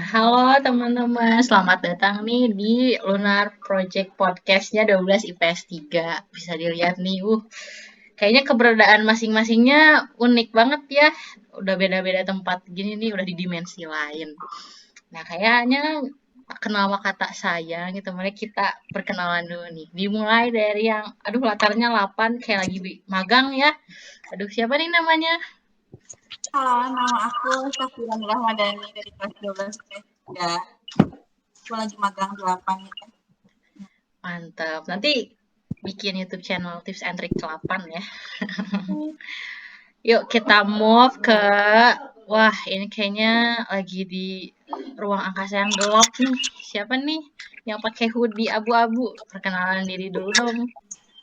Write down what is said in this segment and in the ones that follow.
Halo teman-teman, selamat datang nih di Lunar Project Podcast-nya 12 IPS 3. Bisa dilihat nih, kayaknya keberadaan masing-masingnya unik banget ya. Udah beda-beda tempat gini nih, udah di dimensi lain. Nah, kayaknya kenal maka kata sayang gitu. Mari kita perkenalan dulu nih. Dimulai dari yang, aduh latarnya 8, kayak lagi magang ya. Aduh, siapa nih namanya? Halo, nama aku Safira Rahmadani dari kelas 12 IPS 3. Aku lagi magang 8 ya. Mantap. Nanti bikin YouTube channel tips and trick 8 ya. Yuk kita move ke, wah ini kayaknya lagi di ruang angkasa yang gelap nih. Siapa nih yang pakai hoodie abu-abu? Perkenalan diri dulu dong.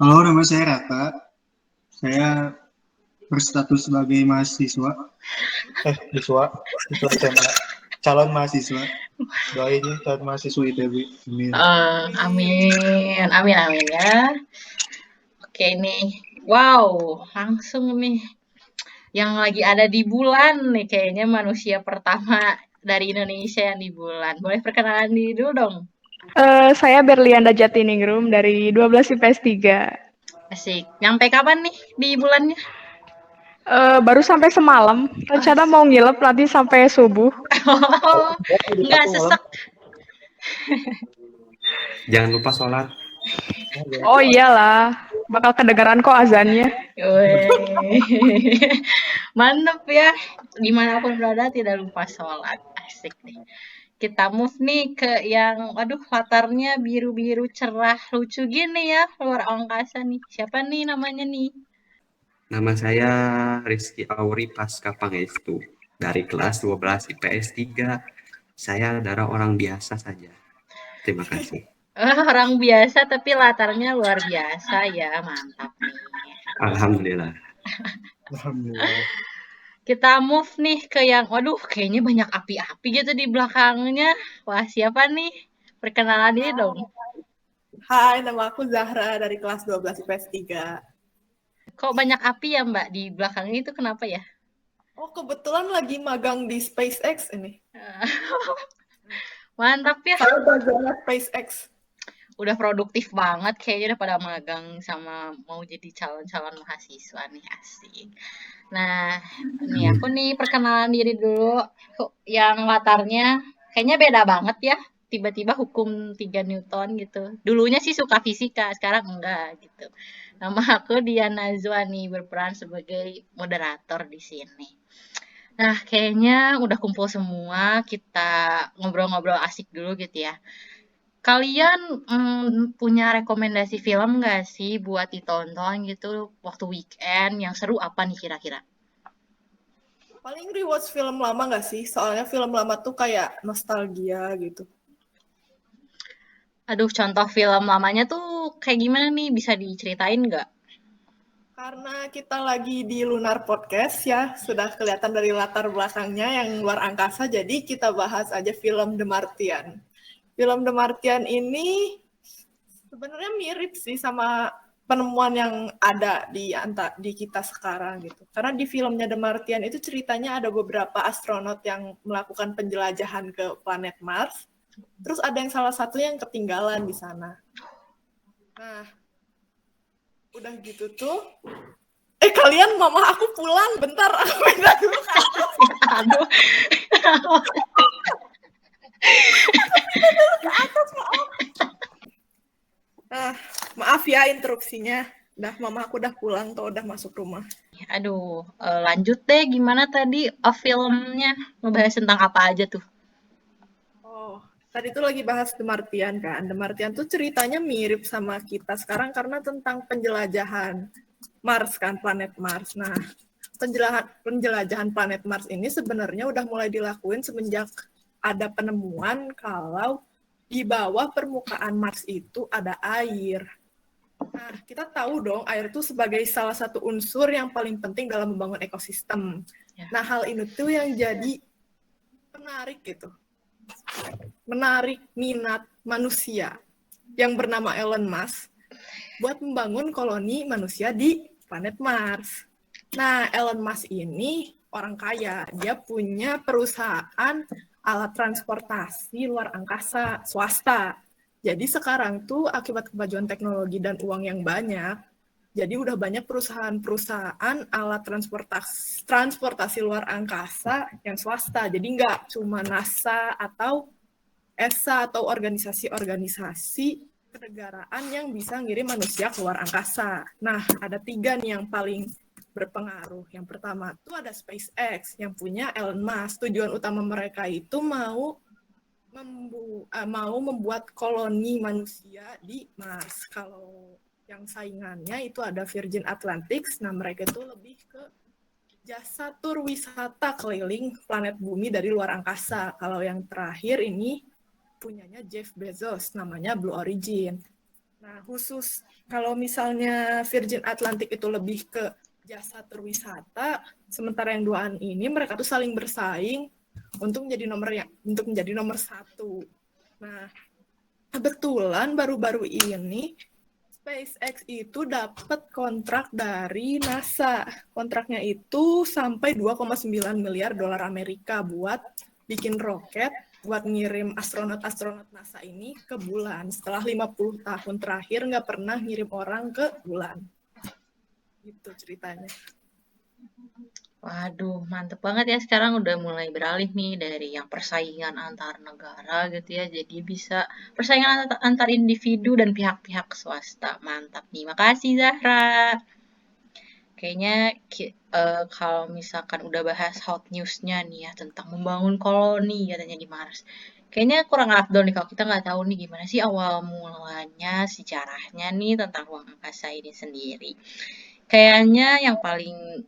Halo, nama saya Rata. Saya berstatus sebagai mahasiswa. Siswa SMA. Calon mahasiswa. Doain ya, calon mahasiswa ITB. Amin. Amin, amin, amin ya. Oke nih, wow, langsung nih. Yang lagi ada di bulan nih, kayaknya manusia pertama dari Indonesia yang di bulan. Boleh perkenalan diri dulu dong. Saya Berlianda Jatiningrum dari 12 IPS 3. Asik. Nyampe kapan nih di bulannya? Baru sampai semalam. Rencana mau ngilep nanti sampai subuh. Nggak sesek. Jangan lupa sholat. Oh iyalah, bakal kedengeran kok azannya. Mantep ya. Dimanapun berada tidak lupa sholat. Asik nih. Kita move nih ke yang, aduh latarnya biru-biru cerah lucu gini ya, luar angkasa nih. Siapa nih namanya nih? Nama saya Rizky Auri Pasca Pangestu dari kelas 12 IPS 3. Saya adalah orang biasa saja. Terima kasih. Orang biasa tapi latarnya luar biasa ya, mantap nih. Alhamdulillah. Alhamdulillah. Kita move nih ke yang, waduh kayaknya banyak api-api gitu di belakangnya. Wah siapa nih? Perkenalan diri dong. Hai, nama aku Zahra dari kelas 12 IPS 3. Kok banyak api ya Mbak di belakangnya itu kenapa ya? Oh, kebetulan lagi magang di SpaceX ini. Mantap ya. Saya belajar SpaceX. Udah produktif banget kayaknya udah pada magang sama mau jadi calon-calon mahasiswa nih, asik. Nah, nih aku nih perkenalan diri dulu. Yang latarnya kayaknya beda banget ya. Tiba-tiba hukum 3 Newton gitu. Dulunya sih suka fisika, sekarang enggak gitu. Nama aku Diana Zuani, berperan sebagai moderator di sini. Nah, kayaknya udah kumpul semua, kita ngobrol-ngobrol asik dulu gitu ya. Kalian punya rekomendasi film nggak sih buat ditonton gitu waktu weekend yang seru apa nih kira-kira? Paling rewatch film lama nggak sih? Soalnya film lama tuh kayak nostalgia gitu. Aduh, contoh film lamanya tuh kayak gimana nih? Bisa diceritain nggak? Karena kita lagi di Lunar Podcast ya, sudah kelihatan dari latar belakangnya yang luar angkasa, jadi kita bahas aja film The Martian. Film The Martian ini sebenarnya mirip sih sama penemuan yang ada di kita sekarang gitu. Karena di filmnya The Martian itu ceritanya ada beberapa astronot yang melakukan penjelajahan ke planet Mars. Terus ada yang salah satunya yang ketinggalan di sana. Nah, udah gitu tuh. Kalian mama aku pulang, bentar aku pindah dulu ke atas. Aduh. Maaf ya interupsinya. Mama aku udah pulang tuh, udah masuk rumah. Aduh, lanjut deh gimana tadi filmnya ngebahas tentang apa aja tuh? Oh, tadi tuh lagi bahas The Martian kan. The Martian tuh ceritanya mirip sama kita sekarang karena tentang penjelajahan Mars kan, planet Mars. Nah, penjelajahan planet Mars ini sebenarnya udah mulai dilakuin semenjak ada penemuan kalau di bawah permukaan Mars itu ada air. Nah, kita tahu dong air itu sebagai salah satu unsur yang paling penting dalam membangun ekosistem. Ya. Nah, hal ini tuh yang jadi menarik gitu. Menarik minat manusia yang bernama Elon Musk buat membangun koloni manusia di planet Mars. Nah, Elon Musk ini orang kaya. Dia punya perusahaan alat transportasi luar angkasa swasta. Jadi sekarang tuh akibat kemajuan teknologi dan uang yang banyak, jadi udah banyak perusahaan-perusahaan alat transportasi luar angkasa yang swasta. Jadi nggak cuma NASA atau ESA atau organisasi-organisasi kenegaraan yang bisa ngirim manusia ke luar angkasa. Nah, ada 3 nih yang paling berpengaruh. Yang pertama tuh ada SpaceX yang punya Elon Musk. Tujuan utama mereka itu mau membuat koloni manusia di Mars. Kalau yang saingannya itu ada Virgin Atlantic. Nah, mereka itu lebih ke jasa tur wisata keliling planet bumi dari luar angkasa. Kalau yang terakhir ini punyanya Jeff Bezos, namanya Blue Origin. Nah, khusus kalau misalnya Virgin Atlantic itu lebih ke jasa tur wisata, sementara yang duaan ini mereka tuh saling bersaing untuk menjadi nomor 1. Nah, kebetulan baru-baru ini SpaceX itu dapat kontrak dari NASA. Kontraknya itu sampai 2,9 miliar dolar Amerika buat bikin roket, buat ngirim astronot-astronot NASA ini ke bulan. Setelah 50 tahun terakhir nggak pernah ngirim orang ke bulan. Gitu ceritanya. Waduh, mantep banget ya, sekarang udah mulai beralih nih dari yang persaingan antar negara gitu ya, jadi bisa persaingan antar individu dan pihak-pihak swasta. Mantap nih, makasih Zahra. Kayaknya kalau misalkan udah bahas hot news-nya nih ya tentang membangun koloni katanya di Mars. Kayaknya kurang afdol nih kalau kita nggak tahu nih gimana sih awal mulanya, sejarahnya nih tentang ruang angkasa ini sendiri. Kayaknya yang paling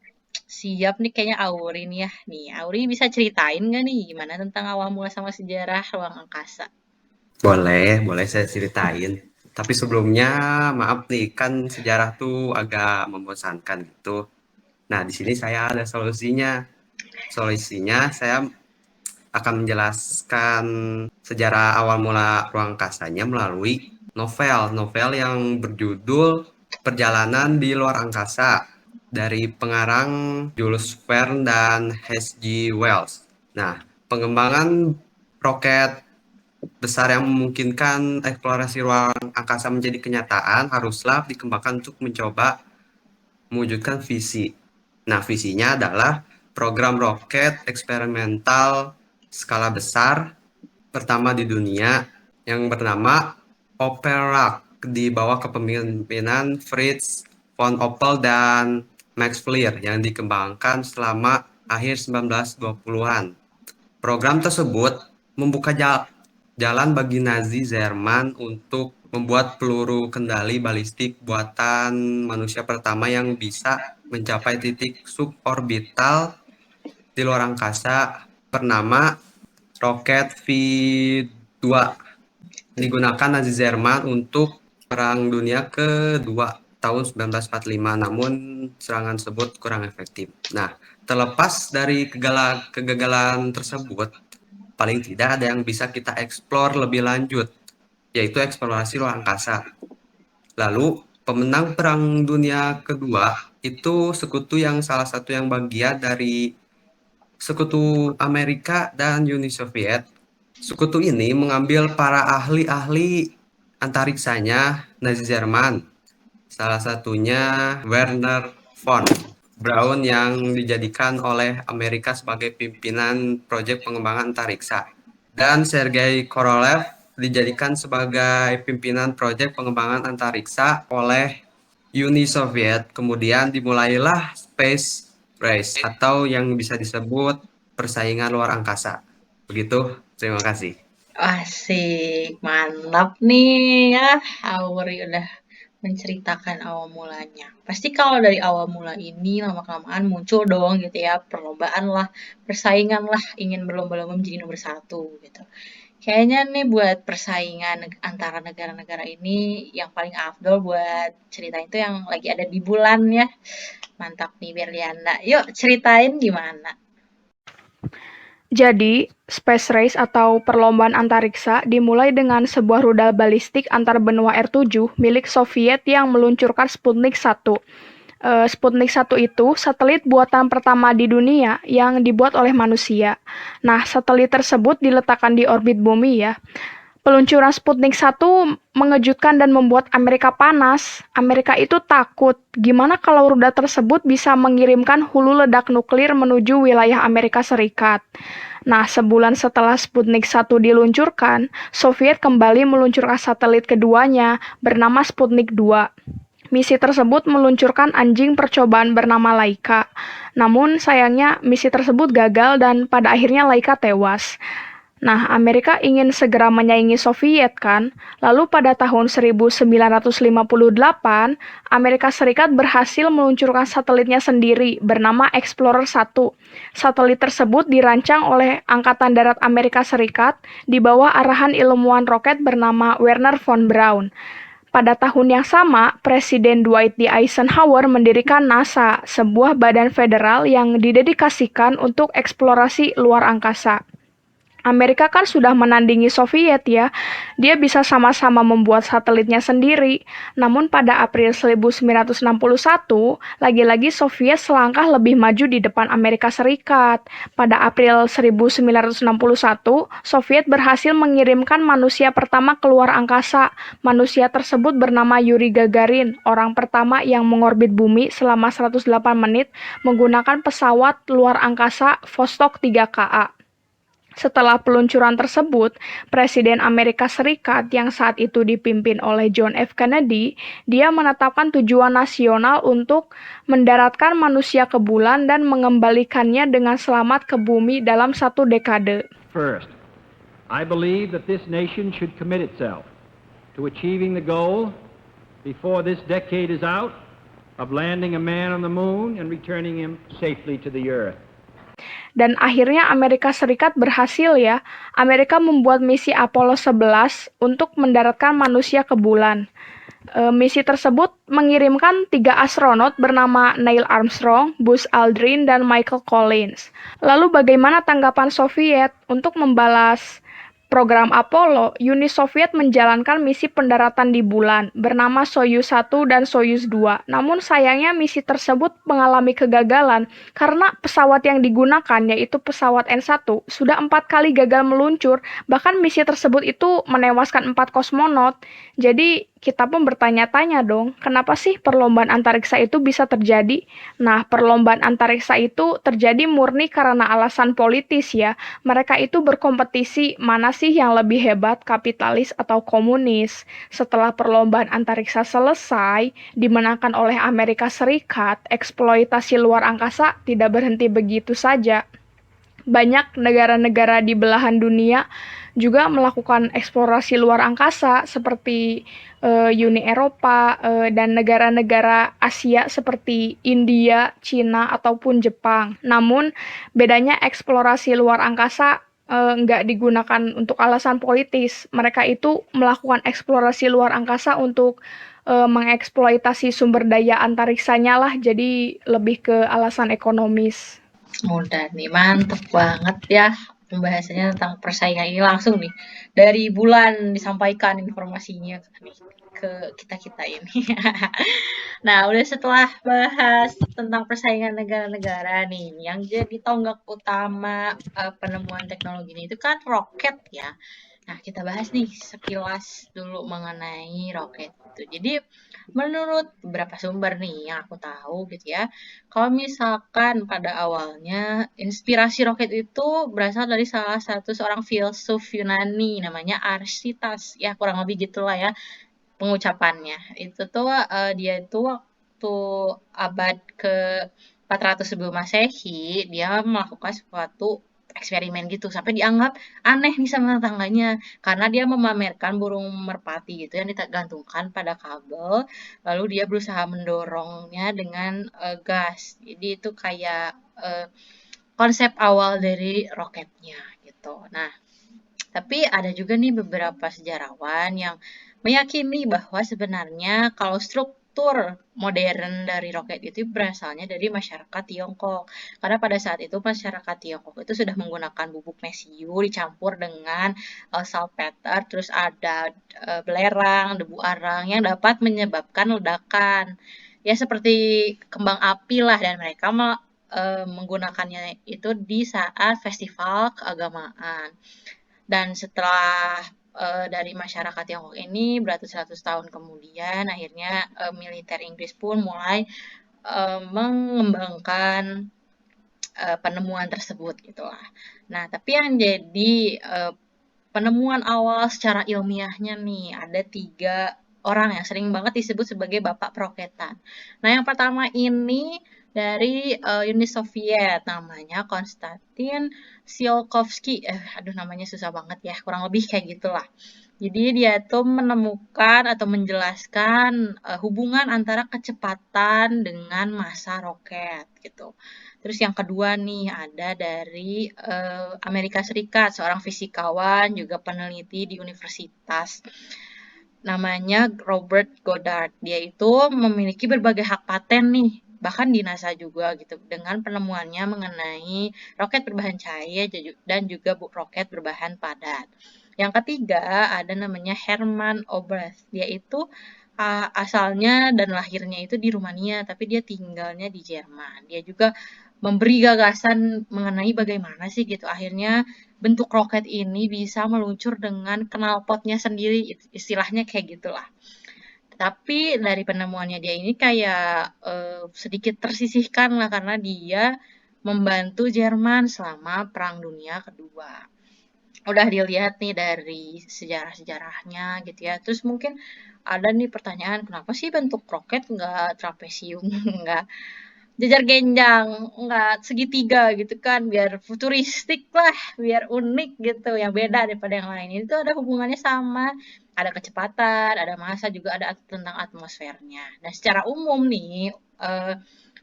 siap nih kayaknya Auri nih ya. Nih, Auri bisa ceritain nggak nih gimana tentang awal mula sama sejarah ruang angkasa? Boleh saya ceritain. Tapi sebelumnya, maaf nih, kan sejarah tuh agak membosankan gitu. Nah, di sini saya ada solusinya. Solusinya saya akan menjelaskan sejarah awal mula ruang angkasanya melalui novel yang berjudul Perjalanan di Luar Angkasa dari pengarang Jules Verne dan H.G. Wells. Nah, pengembangan roket besar yang memungkinkan eksplorasi ruang angkasa menjadi kenyataan haruslah dikembangkan untuk mencoba mewujudkan visi. Nah, visinya adalah program roket eksperimental skala besar pertama di dunia yang bernama Opera di bawah kepemimpinan Fritz von Opel dan Max Flier yang dikembangkan selama akhir 1920-an. Program tersebut membuka jalan bagi Nazi Jerman untuk membuat peluru kendali balistik buatan manusia pertama yang bisa mencapai titik suborbital di luar angkasa bernama roket V2. Digunakan Nazi Jerman untuk Perang Dunia Kedua tahun 1945, namun serangan tersebut kurang efektif. Nah, terlepas dari kegagalan tersebut, paling tidak ada yang bisa kita eksplor lebih lanjut, yaitu eksplorasi luar angkasa. Lalu, pemenang Perang Dunia Kedua itu sekutu yang salah satu yang bagian dari sekutu Amerika dan Uni Soviet. Sekutu ini mengambil para ahli-ahli antariksanya Nazi Jerman. Salah satunya Werner von Braun yang dijadikan oleh Amerika sebagai pimpinan proyek pengembangan antariksa. Dan Sergei Korolev dijadikan sebagai pimpinan proyek pengembangan antariksa oleh Uni Soviet. Kemudian dimulailah Space Race atau yang bisa disebut persaingan luar angkasa. Begitu, terima kasih. Asik, mantap nih ya. Auri udah menceritakan awal mulanya. Pasti kalau dari awal mula ini lama-kelamaan muncul dong gitu ya, perlombaan lah, persaingan lah, ingin berlomba-lomba menjadi nomor 1 gitu. Kayaknya nih buat persaingan antara negara-negara ini yang paling afdol buat ceritain itu yang lagi ada di bulan ya. Mantap nih Berliana. Yuk ceritain gimana? Jadi, Space Race atau perlombaan antariksa dimulai dengan sebuah rudal balistik antar benua R7 milik Soviet yang meluncurkan Sputnik 1. Sputnik 1 itu satelit buatan pertama di dunia yang dibuat oleh manusia. Nah, satelit tersebut diletakkan di orbit bumi ya. Peluncuran Sputnik 1 mengejutkan dan membuat Amerika panas. Amerika itu takut, gimana kalau rudal tersebut bisa mengirimkan hulu ledak nuklir menuju wilayah Amerika Serikat. Nah, sebulan setelah Sputnik 1 diluncurkan, Soviet kembali meluncurkan satelit keduanya bernama Sputnik 2. Misi tersebut meluncurkan anjing percobaan bernama Laika. Namun sayangnya misi tersebut gagal dan pada akhirnya Laika tewas. Nah, Amerika ingin segera menyaingi Soviet kan? Lalu pada tahun 1958, Amerika Serikat berhasil meluncurkan satelitnya sendiri bernama Explorer 1. Satelit tersebut dirancang oleh Angkatan Darat Amerika Serikat di bawah arahan ilmuwan roket bernama Wernher von Braun. Pada tahun yang sama, Presiden Dwight D. Eisenhower mendirikan NASA, sebuah badan federal yang didedikasikan untuk eksplorasi luar angkasa. Amerika kan sudah menandingi Soviet ya, dia bisa sama-sama membuat satelitnya sendiri. Namun pada April 1961, lagi-lagi Soviet selangkah lebih maju di depan Amerika Serikat. Pada April 1961, Soviet berhasil mengirimkan manusia pertama keluar angkasa. Manusia tersebut bernama Yuri Gagarin, orang pertama yang mengorbit bumi selama 108 menit menggunakan pesawat luar angkasa Vostok 3KA. Setelah peluncuran tersebut, Presiden Amerika Serikat yang saat itu dipimpin oleh John F. Kennedy, dia menetapkan tujuan nasional untuk mendaratkan manusia ke bulan dan mengembalikannya dengan selamat ke bumi dalam 1 dekade. First, I believe that this nation should commit itself to achieving the goal before this decade is out of landing a man on the moon and returning him safely to the earth. Dan akhirnya Amerika Serikat berhasil ya. Amerika membuat misi Apollo 11 untuk mendaratkan manusia ke bulan. Misi tersebut mengirimkan 3 astronot bernama Neil Armstrong, Buzz Aldrin, dan Michael Collins. Lalu bagaimana tanggapan Soviet untuk membalas program Apollo? Uni Soviet menjalankan misi pendaratan di bulan bernama Soyuz 1 dan Soyuz 2. Namun sayangnya misi tersebut mengalami kegagalan karena pesawat yang digunakan yaitu pesawat N1 sudah 4 kali gagal meluncur, bahkan misi tersebut itu menewaskan 4 kosmonot. Jadi kita pun bertanya-tanya dong, kenapa sih perlombaan antariksa itu bisa terjadi? Nah, perlombaan antariksa itu terjadi murni karena alasan politis ya. Mereka itu berkompetisi mana sih yang lebih hebat, kapitalis atau komunis. Setelah perlombaan antariksa selesai, dimenangkan oleh Amerika Serikat, eksploitasi luar angkasa tidak berhenti begitu saja. Banyak negara-negara di belahan dunia juga melakukan eksplorasi luar angkasa seperti Uni Eropa dan negara-negara Asia seperti India, Cina, ataupun Jepang. Namun bedanya eksplorasi luar angkasa nggak digunakan untuk alasan politis. Mereka itu melakukan eksplorasi luar angkasa untuk mengeksploitasi sumber daya antariksanya lah, jadi lebih ke alasan ekonomis. Udah nih, mantep banget ya pembahasannya tentang persaingan ini langsung nih. Dari bulan disampaikan informasinya ke kita-kita ini. Nah, udah setelah bahas tentang persaingan negara-negara nih, yang jadi tonggak utama penemuan teknologi ini itu kan roket ya. Nah, kita bahas nih sekilas dulu mengenai roket itu. Jadi, menurut beberapa sumber nih yang aku tahu gitu ya, kalau misalkan pada awalnya inspirasi roket itu berasal dari salah satu seorang filsuf Yunani namanya Arsitas. Ya, kurang lebih gitulah ya pengucapannya. Itu tuh dia itu waktu abad ke-400 sebelum Masehi, dia melakukan suatu eksperimen gitu sampai dianggap aneh nih sama tetangganya karena dia memamerkan burung merpati gitu yang digantungkan pada kabel, lalu dia berusaha mendorongnya dengan gas. Jadi itu kayak konsep awal dari roketnya gitu. Nah, tapi ada juga nih beberapa sejarawan yang meyakini bahwa sebenarnya kalau struktur modern dari roket itu berasalnya dari masyarakat Tiongkok. Karena pada saat itu masyarakat Tiongkok itu sudah menggunakan bubuk mesiu dicampur dengan salpeter, terus ada belerang, debu arang yang dapat menyebabkan ledakan. ya seperti kembang api lah, dan mereka menggunakannya itu di saat festival keagamaan. Dan setelah dari masyarakat Tiongkok ini beratus-ratus tahun kemudian, akhirnya militer Inggris pun mulai mengembangkan penemuan tersebut gitulah. Nah, tapi yang jadi penemuan awal secara ilmiahnya nih ada 3 orang yang sering banget disebut sebagai bapak peroketan. Nah, yang pertama ini dari Uni Soviet, namanya Konstantin Tsiolkovsky. Aduh, namanya susah banget ya, kurang lebih kayak gitulah. Jadi dia tuh menemukan atau menjelaskan hubungan antara kecepatan dengan massa roket gitu. Terus yang kedua nih ada dari Amerika Serikat, seorang fisikawan juga peneliti di universitas. Namanya Robert Goddard. Dia itu memiliki berbagai hak paten nih, bahkan di NASA juga gitu, dengan penemuannya mengenai roket berbahan cair dan juga roket berbahan padat. Yang ketiga ada namanya Hermann Oberth. Dia itu asalnya dan lahirnya itu di Rumania, tapi dia tinggalnya di Jerman. Dia juga memberi gagasan mengenai bagaimana sih gitu akhirnya bentuk roket ini bisa meluncur dengan knalpotnya sendiri, istilahnya kayak gitulah. Tapi dari penemuannya dia ini kayak sedikit tersisihkan lah karena dia membantu Jerman selama Perang Dunia Kedua. Udah dilihat nih dari sejarah-sejarahnya gitu ya. Terus mungkin ada nih pertanyaan, kenapa sih bentuk roket nggak trapesium, nggak jajar genjang, nggak segitiga gitu kan, biar futuristik lah, biar unik gitu, yang beda daripada yang lain. Itu ada hubungannya sama, ada kecepatan, ada massa, juga ada tentang atmosfernya. Dan secara umum nih,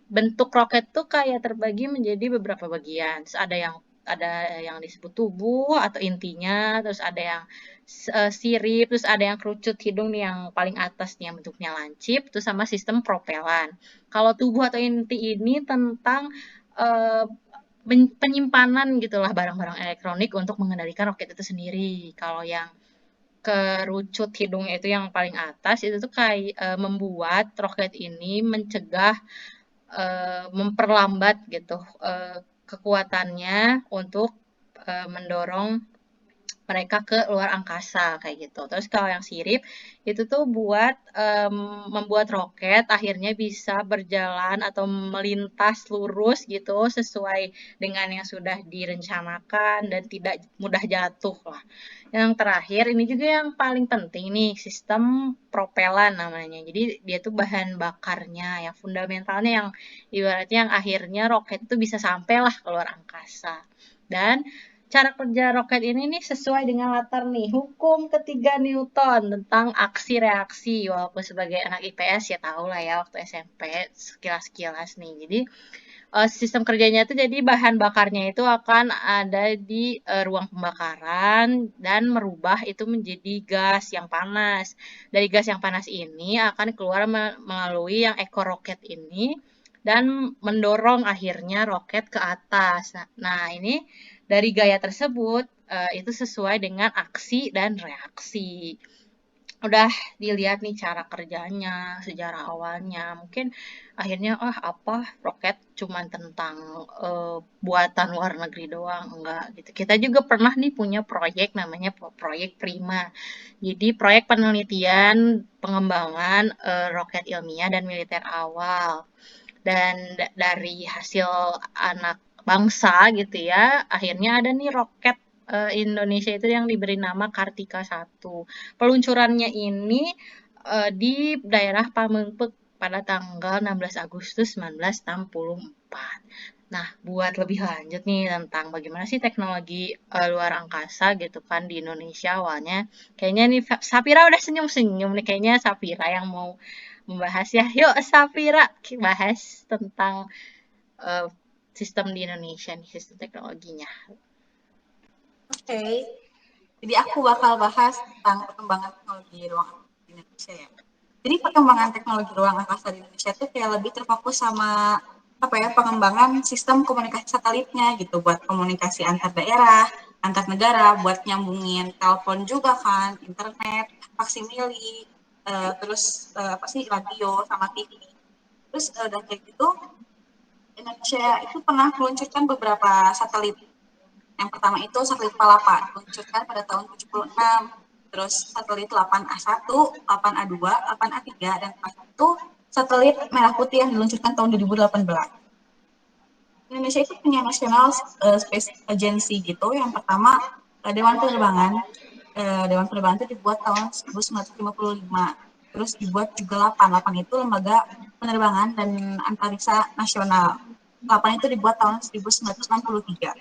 bentuk roket tuh kayak terbagi menjadi beberapa bagian. Terus ada yang disebut tubuh atau intinya, terus ada yang sirip, terus ada yang kerucut hidung nih yang paling atas nih yang bentuknya lancip, terus sama sistem propelan. Kalau tubuh atau inti ini tentang uh, penyimpanan gitulah barang-barang elektronik untuk mengendalikan roket itu sendiri. Kalau yang kerucut hidungnya itu yang paling atas itu tuh kayak membuat roket ini mencegah memperlambat gitu kekuatannya untuk mendorong mereka ke luar angkasa kayak gitu. Terus kalau yang sirip itu tuh buat membuat roket akhirnya bisa berjalan atau melintas lurus gitu sesuai dengan yang sudah direncanakan dan tidak mudah jatuh lah. Yang terakhir ini juga yang paling penting nih, sistem propelan namanya. Jadi dia tuh bahan bakarnya yang fundamentalnya yang ibaratnya yang akhirnya roket itu bisa sampailah ke luar angkasa. Dan cara kerja roket ini nih sesuai dengan latar nih, hukum ketiga Newton tentang aksi reaksi. Walaupun sebagai anak IPS ya tahu lah ya waktu SMP sekilas-sekilas nih. Jadi sistem kerjanya itu jadi bahan bakarnya itu akan ada di ruang pembakaran dan merubah itu menjadi gas yang panas. Dari gas yang panas ini akan keluar melalui yang ekor roket ini dan mendorong akhirnya roket ke atas. Nah, ini dari gaya tersebut itu sesuai dengan aksi dan reaksi. Udah dilihat nih cara kerjanya, sejarah awalnya. Mungkin akhirnya apa roket cuman tentang buatan luar negeri doang, enggak gitu. Kita juga pernah nih punya proyek namanya proyek Prima. Jadi proyek penelitian pengembangan roket ilmiah dan militer awal. Dan dari hasil anak bangsa gitu ya, akhirnya ada nih roket Indonesia itu yang diberi nama Kartika 1. Peluncurannya ini di daerah Pamengpeuk pada tanggal 16 Agustus 1964. Nah, buat lebih lanjut nih tentang bagaimana sih teknologi luar angkasa gitu kan di Indonesia awalnya. Kayaknya nih Sapira udah senyum-senyum nih, kayaknya Sapira yang mau membahas ya. Yuk Sapira bahas tentang sistem di Indonesia nih, sistem teknologinya. Oke. Jadi aku bakal bahas tentang perkembangan teknologi ruang angkasa di Indonesia ya. Jadi perkembangan teknologi ruang angkasa di Indonesia itu kayak lebih terfokus sama pengembangan sistem komunikasi satelitnya gitu buat komunikasi antar daerah, antar negara, buat nyambungin telepon juga kan, internet, faksimili, terus radio sama TV. Terus udah kayak gitu, Indonesia itu pernah meluncurkan beberapa satelit. Yang pertama itu satelit Palapa, diluncurkan pada tahun 76. Terus satelit 8A1, 8A2, 8A3, dan itu satelit merah putih yang diluncurkan tahun 2018. Indonesia itu punya National Space Agency gitu. Yang pertama Dewan Penerbangan. Dewan Penerbangan itu dibuat tahun 1955. Terus dibuat juga 8 itu lembaga penerbangan dan antariksa nasional. 8 itu dibuat tahun 1963.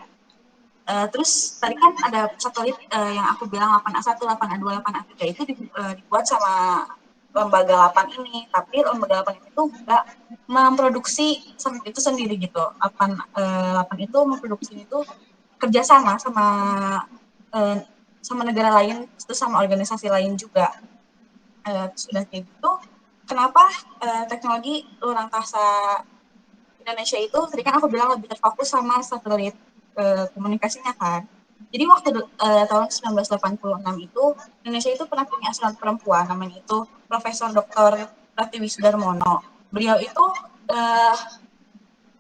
Terus tadi kan ada satelit yang aku bilang 8A1, 8A2, 8A3 itu dibuat sama lembaga 8 ini, tapi lembaga 8 itu enggak memproduksi itu sendiri gitu. 8 itu memproduksi itu kerjasama sama sama negara lain, terus sama organisasi lain juga. Sudah kayak gitu, kenapa teknologi luar angkasa Indonesia itu, tadi kan aku bilang lebih terfokus sama satelit komunikasinya kan. Jadi waktu tahun 1986 itu, Indonesia itu pernah punya astronot perempuan, namanya itu Profesor Dr. Pratiwi Sudarmono. Beliau itu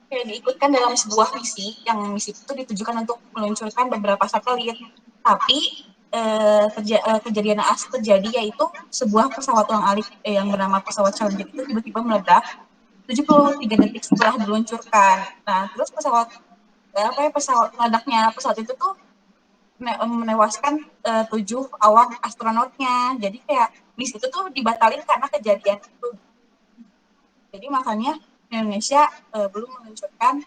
kayak diikutkan dalam sebuah misi, yang misi itu ditujukan untuk meluncurkan beberapa satelit. Tapi kejadian naas terjadi, yaitu sebuah pesawat ulang-alik yang bernama pesawat Challenger itu tiba-tiba meledak 73 detik setelah diluncurkan. Nah, terus pesawat meledaknya pesawat itu tuh menewaskan 7 awak astronotnya. Jadi kayak misi itu tuh dibatalin karena kejadian itu. Jadi makanya Indonesia belum meluncurkan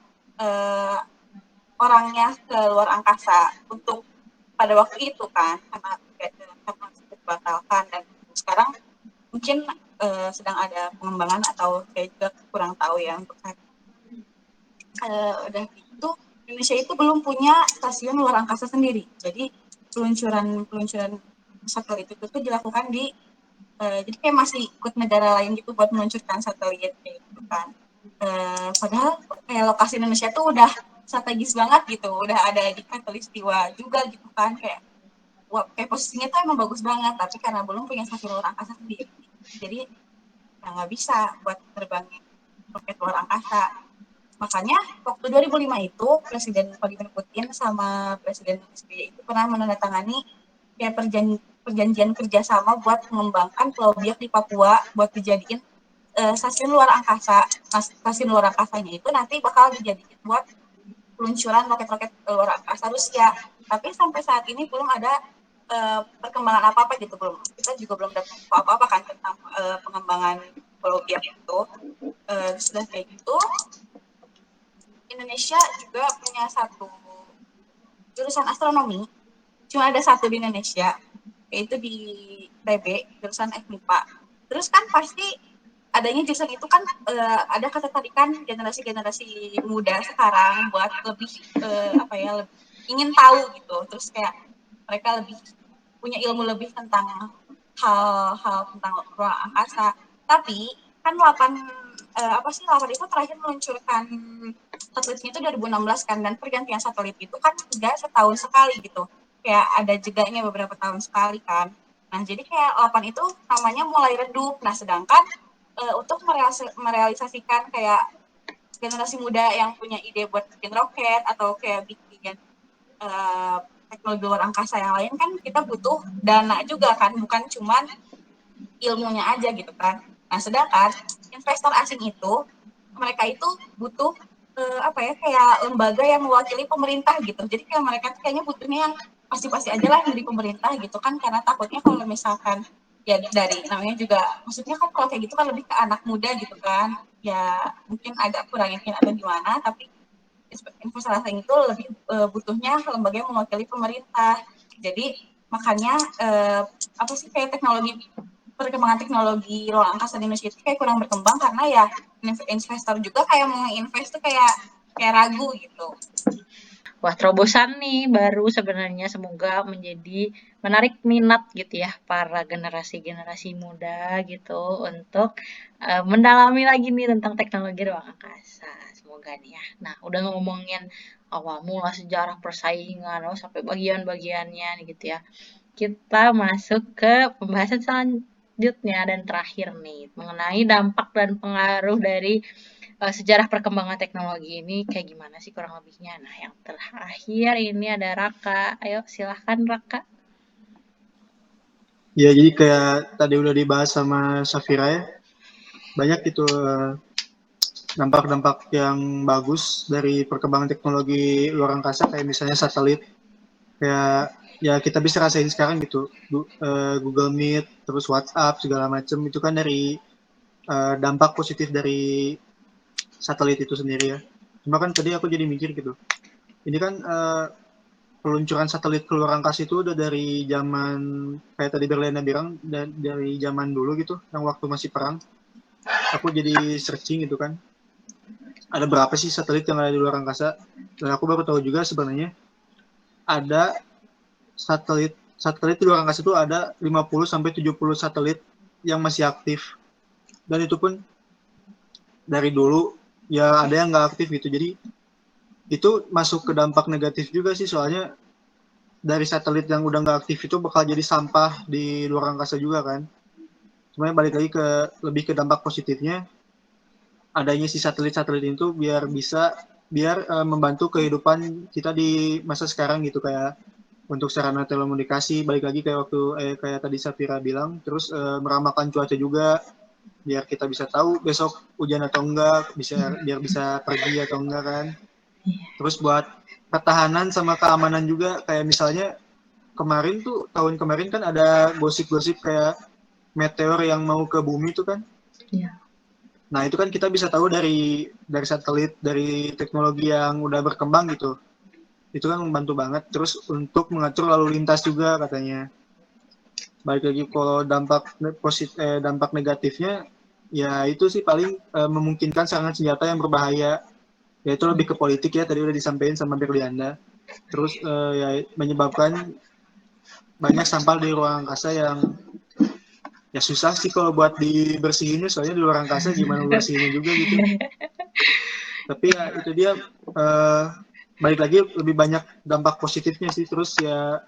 orangnya ke luar angkasa untuk pada waktu itu kan, karena dibatalkan. Dan sekarang mungkin sedang ada pengembangan atau saya juga kurang tahu ya untuk saat udah gitu. Indonesia itu belum punya stasiun luar angkasa sendiri, jadi peluncuran satelit itu tuh dilakukan di jadi kayak masih ikut negara lain gitu buat meluncurkan satelit gitu kan. Padahal kayak lokasi Indonesia tuh udah strategis banget gitu, udah ada di Katulistiwa juga gitu kan, kayak kayak posisinya tuh emang bagus banget, tapi karena belum punya stasiun luar angkasa sendiri, jadi nggak bisa buat terbangin roket luar angkasa. Makanya waktu 2005 itu Presiden Vladimir Putin sama Presiden SBY itu pernah menandatangani kayak perjanjian kerjasama buat mengembangkan Pulau Biak di Papua buat dijadiin stasiun luar angkasa. Nah, stasiun luar angkasanya itu nanti bakal dijadiin buat peluncuran roket-roket luar angkasa Rusia. Tapi sampai saat ini belum ada perkembangan apa-apa gitu, belum. Kita juga belum dapat apa-apa kan tentang pengembangan Pulau Biak itu. Sudah kayak gitu, Indonesia juga punya satu jurusan astronomi, cuma ada satu di Indonesia, yaitu di ITB, jurusan FMIPA. Terus kan pasti adanya jurusan itu kan ada ketertarikan generasi-generasi muda sekarang buat lebih lebih ingin tahu gitu. Terus kayak mereka lebih punya ilmu lebih tentang hal-hal tentang ruang angkasa. Tapi kan 8 itu terakhir meluncurkan satelitnya itu 2016 kan, dan pergantian satelit itu kan tidak setahun sekali gitu, kayak ada jedanya beberapa tahun sekali kan. Nah jadi kayak 8 itu namanya mulai redup. Nah sedangkan untuk merealisasikan kayak generasi muda yang punya ide buat bikin roket atau kayak bikin teknologi luar angkasa yang lain kan, kita butuh dana juga kan, bukan cuman ilmunya aja gitu kan. Nah sedangkan investor asing itu mereka itu butuh kayak lembaga yang mewakili pemerintah gitu. Jadi kayak mereka kayaknya butuhnya yang pasti-pasti aja lah dari pemerintah gitu kan, karena takutnya kalau misalkan ya dari namanya juga, maksudnya kan kalau kayak gitu kan lebih ke anak muda gitu kan, ya mungkin agak kurang yakin atau gimana, tapi investor asing itu lebih butuhnya lembaga yang mewakili pemerintah. Jadi makanya kayak perkembangan teknologi ruang angkasa di Indonesia itu kayak kurang berkembang, karena ya investor juga kayak mau invest tuh kayak ragu gitu. Wah, terobosan nih baru sebenarnya, semoga menjadi menarik minat gitu ya para generasi-generasi muda gitu untuk mendalami lagi nih tentang teknologi ruang angkasa. Semoga nih ya. Nah, udah ngomongin awal mula sejarah persaingan sampai bagian-bagiannya nih gitu ya. Kita masuk ke pembahasan selanjutnya dan terakhir nih mengenai dampak dan pengaruh dari sejarah perkembangan teknologi ini kayak gimana sih kurang lebihnya. Nah, yang terakhir ini ada Raka. Ayo silahkan Raka. Ya, jadi kayak tadi udah dibahas sama Safira ya, banyak itu dampak-dampak yang bagus dari perkembangan teknologi luar angkasa, kayak misalnya satelit, kayak ya kita bisa rasain sekarang gitu, Google Meet, terus WhatsApp, segala macam, itu kan dari dampak positif dari satelit itu sendiri ya. Cuma kan tadi aku jadi mikir gitu, ini kan peluncuran satelit ke luar angkasa itu udah dari zaman, kayak tadi Berliana bilang, dari zaman dulu gitu, yang waktu masih perang. Aku jadi searching gitu kan, ada berapa sih satelit yang ada di luar angkasa, dan aku baru tahu juga sebenarnya ada satelit di luar angkasa itu ada 50-70 satelit yang masih aktif, dan itu pun dari dulu ya ada yang nggak aktif gitu. Jadi itu masuk ke dampak negatif juga sih, soalnya dari satelit yang udah nggak aktif itu bakal jadi sampah di luar angkasa juga kan. Sebenarnya balik lagi ke lebih ke dampak positifnya, adanya si satelit-satelit itu biar membantu kehidupan kita di masa sekarang gitu, kayak untuk sarana telekomunikasi, balik lagi kayak waktu kayak tadi Safira bilang, terus meramalkan cuaca juga biar kita bisa tahu besok hujan atau enggak, biar bisa pergi atau enggak kan. Terus buat pertahanan sama keamanan juga, kayak misalnya tahun kemarin kan ada gosip-gosip kayak meteor yang mau ke bumi itu kan. Iya. Nah, itu kan kita bisa tahu dari satelit, dari teknologi yang udah berkembang gitu. Itu kan membantu banget. Terus untuk mengatur lalu lintas juga katanya. Balik lagi kalau dampak negatifnya, ya itu sih paling memungkinkan serangan senjata yang berbahaya. Ya itu lebih ke politik ya, tadi udah disampaikan sama Berlianda. Terus ya menyebabkan banyak sampah di ruang angkasa yang ya susah sih kalau buat dibersihinnya, soalnya di luar angkasa gimana bersihinnya juga gitu. Tapi ya itu dia, balik lagi lebih banyak dampak positifnya sih. Terus ya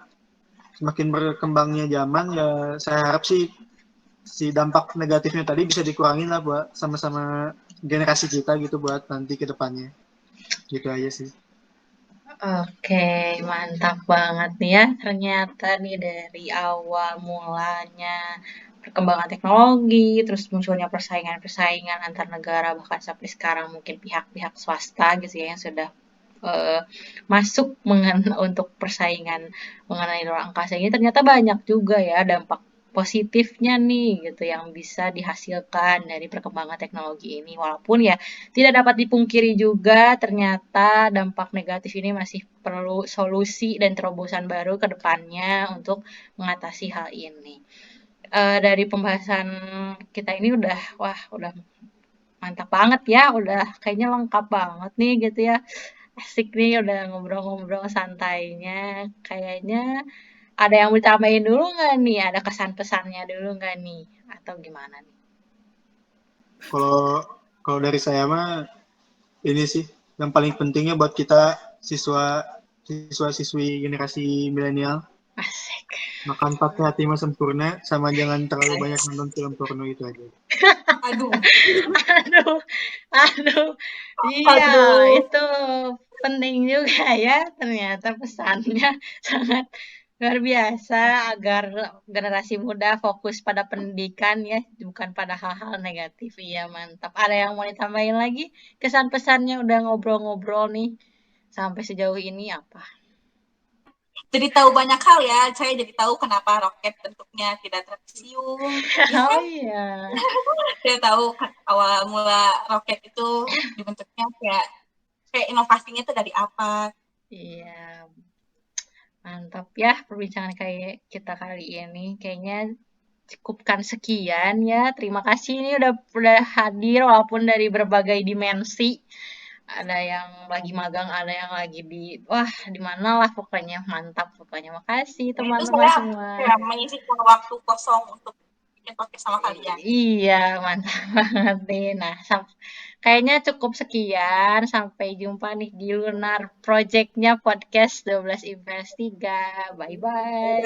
semakin berkembangnya zaman ya, saya harap sih si dampak negatifnya tadi bisa dikurangin lah buat sama-sama generasi kita gitu, buat nanti ke depannya. Gitu aja sih. Oke, mantap banget nih ya. Ternyata nih dari awal mulanya perkembangan teknologi, terus munculnya persaingan-persaingan antar negara, bahkan sampai sekarang mungkin pihak-pihak swasta gitu ya yang sudah masuk untuk persaingan mengenai luar angkasa ini, ternyata banyak juga ya dampak positifnya nih gitu yang bisa dihasilkan dari perkembangan teknologi ini. Walaupun ya tidak dapat dipungkiri juga ternyata dampak negatif ini masih perlu solusi dan terobosan baru ke depannya untuk mengatasi hal ini. Dari pembahasan kita ini udah mantap banget ya, udah kayaknya lengkap banget nih gitu ya. Asik nih udah ngobrol-ngobrol santainya. Kayaknya ada yang mau ditambahin dulu nggak nih? Ada kesan pesannya dulu nggak nih? Atau gimana nih? Kalau dari saya mah ini sih yang paling pentingnya buat kita siswa-siswi generasi milenial, Asik. makan pakai hati mah sempurna, sama jangan terlalu banyak nonton film porno, itu aja. Aduh, Aduh, aduh. Iya, aduh. itu penting juga ya. Ternyata pesannya sangat luar biasa agar generasi muda fokus pada pendidikan ya, bukan pada hal-hal negatif. Iya, mantap. Ada yang mau ditambahin lagi? Kesan pesannya udah ngobrol-ngobrol nih. Sampai sejauh ini apa? Jadi tahu banyak hal ya. Saya jadi tahu kenapa roket bentuknya tidak trapesium. Ya Oh kan? iya. Saya tahu awal mula roket itu dibentuknya kayak inovasinya itu dari apa. Iya. Mantap ya perbincangan kayak kita kali ini. Kayaknya cukupkan sekian ya. Terima kasih ini udah hadir walaupun dari berbagai dimensi. Ada yang lagi magang, ada yang lagi di mana lah pokoknya. Mantap pokoknya. Makasih Nah, itu teman-teman saya semua. kayak menyisihkan waktu kosong untuk bikin podcast sama kalian. Iya, mantap banget nih. Nah, kayaknya cukup sekian. Sampai jumpa nih di Lunar Project-nya podcast 12 Invest 3. Bye-bye.